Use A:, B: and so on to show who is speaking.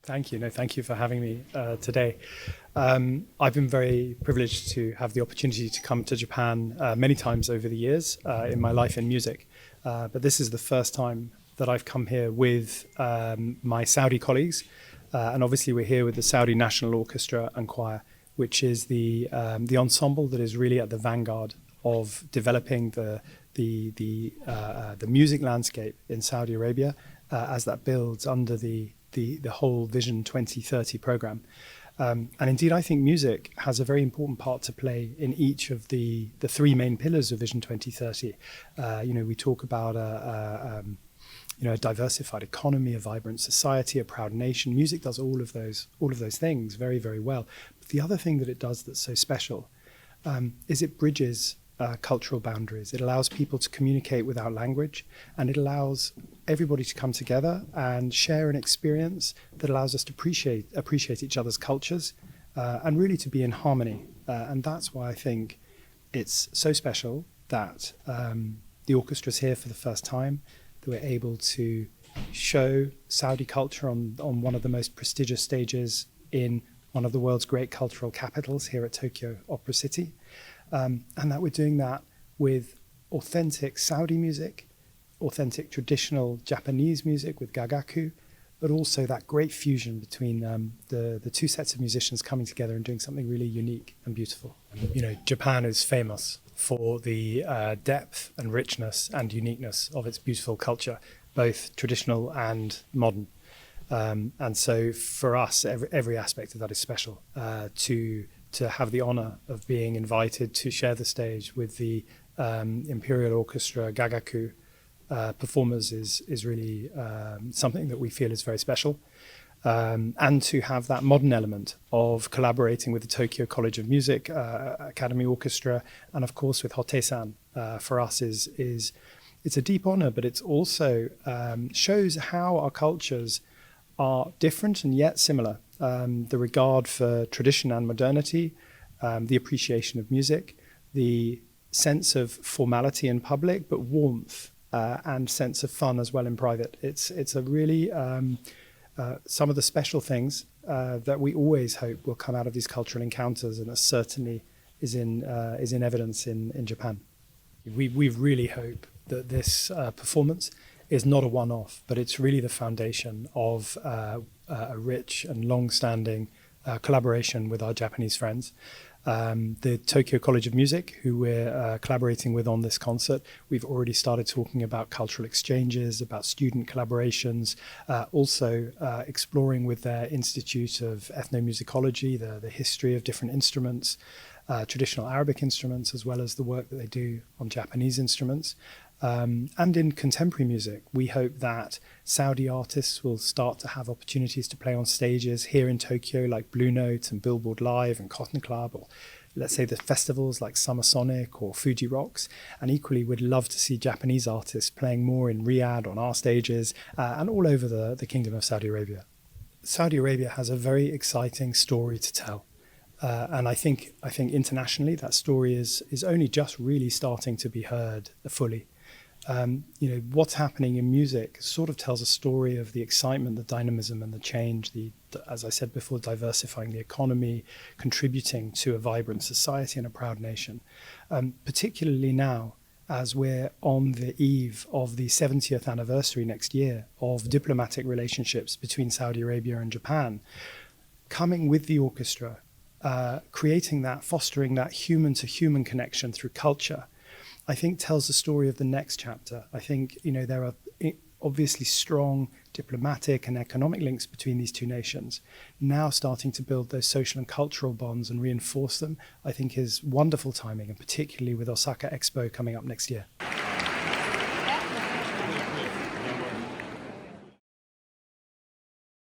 A: Thank you. No, thank you for having me today. I've been very privileged to have the opportunity to come to Japan many times over the years in my life in music. But this is the first time that I've come here with my Saudi colleagues. And obviously we're here with the Saudi National Orchestra and Choir, which is the ensemble that is really at the vanguard of developing the music landscape in Saudi Arabia as that builds under the whole Vision 2030 program. And indeed, I think music has a very important part to play in each of the three main pillars of Vision 2030. We talk about a diversified economy, a vibrant society, a proud nation. Music does all of those things very, very well. But the other thing that it does that's so special is it bridges cultural boundaries. It allows people to communicate without language, and it allows everybody to come together and share an experience that allows us to appreciate each other's cultures and really to be in harmony. And that's why I think it's so special that the orchestra's here for the first time, that we're able to show Saudi culture on one of the most prestigious stages in one of the world's great cultural capitals here at Tokyo Opera City. And that we're doing that with authentic Saudi music, authentic traditional Japanese music with gagaku, but also that great fusion between the two sets of musicians coming together and doing something really unique and beautiful. Japan is famous for the depth and richness and uniqueness of its beautiful culture, both traditional and modern. And so for us, every aspect of that is special. To have the honor of being invited to share the stage with the Imperial Orchestra Gagaku performers is really something that we feel is very special. And to have that modern element of collaborating with the Tokyo College of Music Academy Orchestra, and of course with Hote-san, for us it's a deep honor, but it's also shows how our cultures are different and yet similar. The regard for tradition and modernity, the appreciation of music, the sense of formality in public, but warmth and sense of fun as well in private. It's a really some of the special things that we always hope will come out of these cultural encounters, and that certainly is in evidence in Japan. We really hope that this performance is not a one-off, but it's really the foundation of a rich and long-standing collaboration with our Japanese friends. The Tokyo College of Music, who we're collaborating with on this concert, we've already started talking about cultural exchanges, about student collaborations, also exploring with their Institute of Ethnomusicology, the history of different instruments, traditional Arabic instruments, as well as the work that they do on Japanese instruments. And in contemporary music, we hope that Saudi artists will start to have opportunities to play on stages here in Tokyo, like Blue Note and Billboard Live and Cotton Club, or let's say the festivals like Summer Sonic or Fuji Rocks. And equally, we'd love to see Japanese artists playing more in Riyadh on our stages and all over the Kingdom of Saudi Arabia. Saudi Arabia has a very exciting story to tell. And I think internationally that story is only just really starting to be heard fully. What's happening in music sort of tells a story of the excitement, the dynamism and the change, as I said before, diversifying the economy, contributing to a vibrant society and a proud nation. Particularly now, as we're on the eve of the 70th anniversary next year of diplomatic relationships between Saudi Arabia and Japan, coming with the orchestra, creating that, fostering that human-to-human connection through culture, I think tells the story of the next chapter. I think, there are obviously strong diplomatic and economic links between these two nations. Now starting to build those social and cultural bonds and reinforce them, I think is wonderful timing, and particularly with Osaka Expo coming up next year.